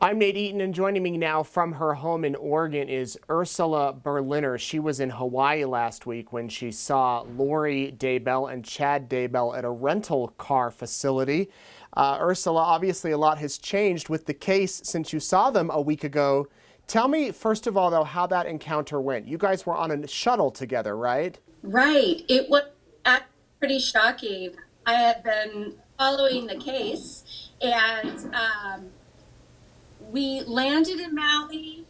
I'm Nate Eaton, and joining me now from her home in Oregon is Ursula Berliner. She was in Hawaii last week when she saw Lori Daybell and Chad Daybell at a rental car facility. Ursula, obviously a lot has changed with the case since you saw them a week ago. Tell me, first of all, though, how that encounter went. You guys were on a shuttle together, right? Right. It was actually pretty shocking. I had been following the case, and we landed in Maui,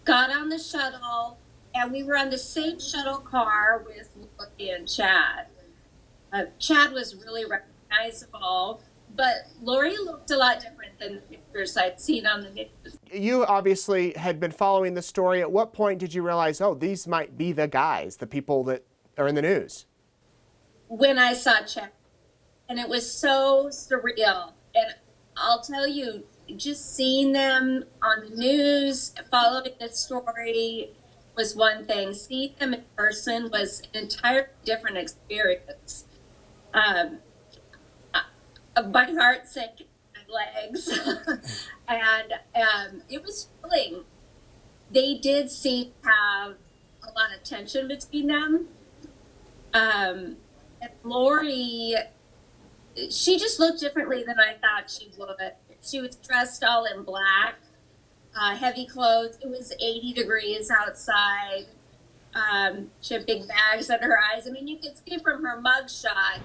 got on the shuttle, and we were on the same shuttle car with Lori and Chad. Chad was really recognizable, but Lori looked a lot different than the pictures I'd seen on the news. You obviously had been following the story. At what point did you realize, oh, these might be the guys, the people that are in the news? When I saw Chad, and it was so surreal. And I'll tell you, just seeing them on the news, following the story was one thing. Seeing them in person was an entirely different experience. Um, my heart sank in my legs, and it was thrilling. They did seem to have a lot of tension between them. And Lori, she just looked differently than I thought she would. She was dressed all in black, heavy clothes. It was 80 degrees outside. She had big bags under her eyes. I mean, you could see from her mugshot,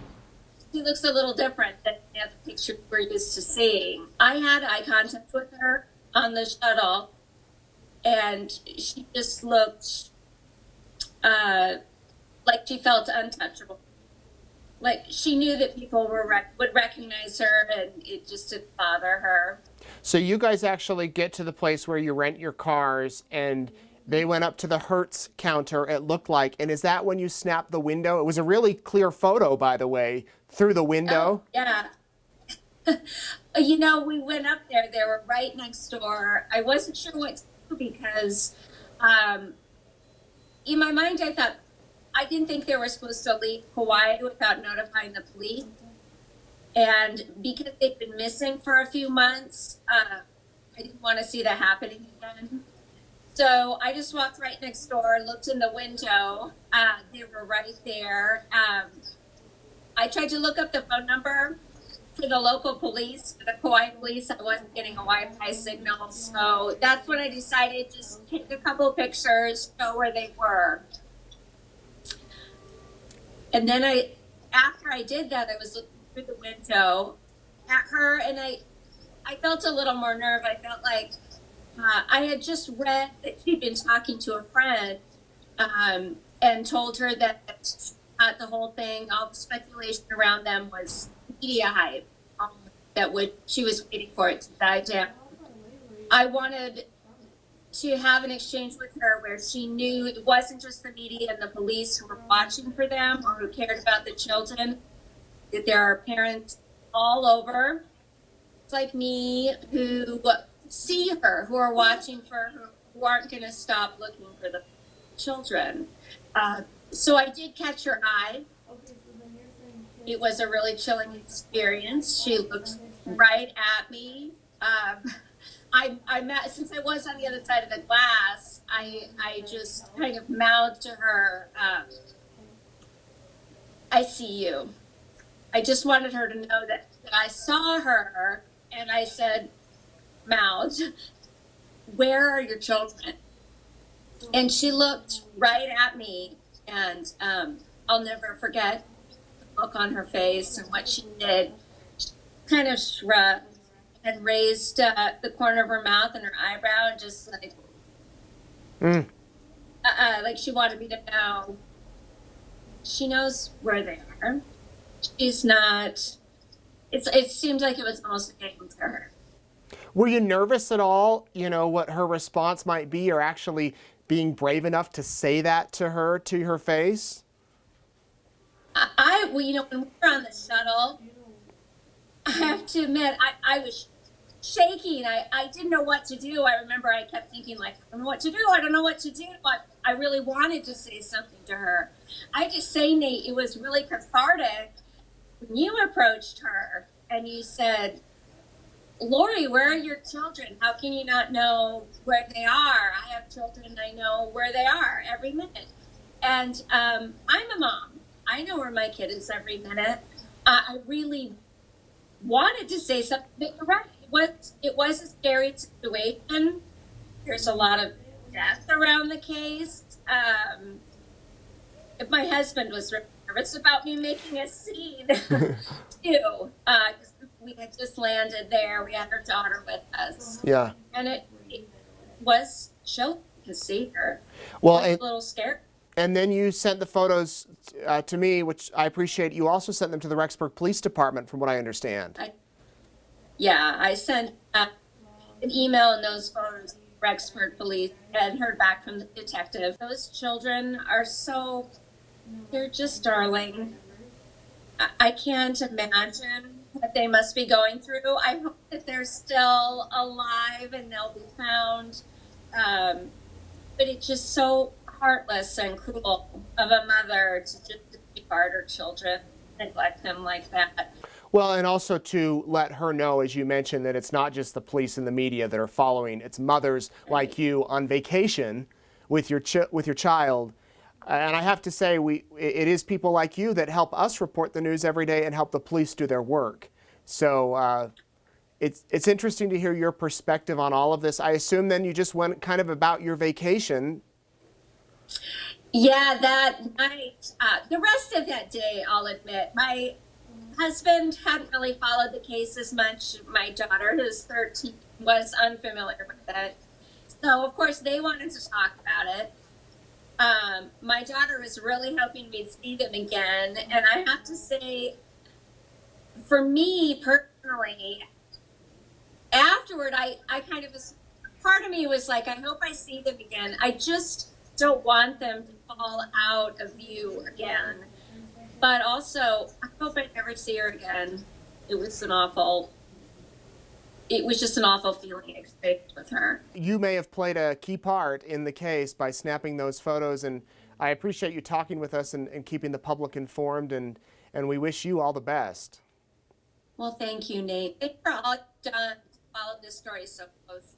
she looks a little different than the other pictures we're used to seeing. I had eye contact with her on the shuttle, and she just looked like she felt untouchable. Like she knew that people would recognize her, and it just didn't bother her. So you guys actually get to the place where you rent your cars, and they went up to the Hertz counter, it looked like. And is that when you snapped the window? It was a really clear photo, by the way, through the window. Oh, yeah. You know, we went up there. They were right next door. I wasn't sure what to do because in my mind, I didn't think they were supposed to leave Hawaii without notifying the police. And because they've been missing for a few months, I didn't want to see that happening again. So I just walked right next door, looked in the window. They were right there. I tried to look up the phone number for the local police, for the Kauai police. I wasn't getting a Wi-Fi signal. So that's when I decided to just take a couple of pictures, show where they were. And then after I did that, I was looking through the window at her, and I felt a little more nerve. I felt like I had just read that she'd been talking to a friend and told her that the whole thing, all the speculation around them was media hype, she was waiting for it to die down. I wanted to have an exchange with her where she knew it wasn't just the media and the police who were watching for them or who cared about the children, that there are parents all over, it's like me, who see her, who are watching for her, who aren't going to stop looking for the children. So I did catch her eye. It was a really chilling experience. She looked right at me. Since I was on the other side of the glass, I just kind of mouthed to her, I see you. I just wanted her to know that I saw her, and I said, mouthed, where are your children? And she looked right at me, and I'll never forget the look on her face and what she did. She kind of shrugged and raised the corner of her mouth and her eyebrow, and just like she wanted me to know she knows where they are. She's not. It seemed like it was almost a game to her. Were you nervous at all, what her response might be, or actually being brave enough to say that to her face? Well, when we were on the shuttle, I have to admit, I was shaking. I didn't know what to do. I remember I kept thinking, like, I don't know what to do. I don't know what to do. But I really wanted to say something to her. I just say, Nate, it was really cathartic when you approached her and you said, Lori, where are your children? How can you not know where they are? I have children. I know where they are every minute. And I'm a mom. I know where my kid is every minute. I really wanted to say something, but you're right. It was a scary situation. There's a lot of death around the case. My husband was really nervous about me making a scene too. We had just landed there. We had our daughter with us. Yeah. And it was chilling to see her. Well, I was a little scared. And then you sent the photos to me, which I appreciate. You also sent them to the Rexburg Police Department, from what I understand. I sent an email and those photos to Rexburg Police and heard back from the detective. Those children are they're just darling. I can't imagine what they must be going through. I hope that they're still alive and they'll be found. But it's just so heartless and cruel of a mother to just disregard her children, neglect them like that. Well, and also to let her know, as you mentioned, that it's not just the police and the media that are following. It's mothers like you on vacation with your child. And I have to say, it is people like you that help us report the news every day and help the police do their work. So it's interesting to hear your perspective on all of this. I assume then you just went kind of about your vacation. Yeah, that night, the rest of that day, I'll admit, my husband hadn't really followed the case as much. My daughter, who's 13, was unfamiliar with it. So, of course, they wanted to talk about it. My daughter was really hoping we'd see them again. And I have to say, for me personally, afterward, I kind of was, part of me was like, I hope I see them again. I just don't want them to fall out of view again. But also, I hope I never see her again. It was just an awful feeling I experienced with her. You may have played a key part in the case by snapping those photos, and I appreciate you talking with us and keeping the public informed, and we wish you all the best. Well, thank you, Nate. Thanks for all you've done to follow this story so close.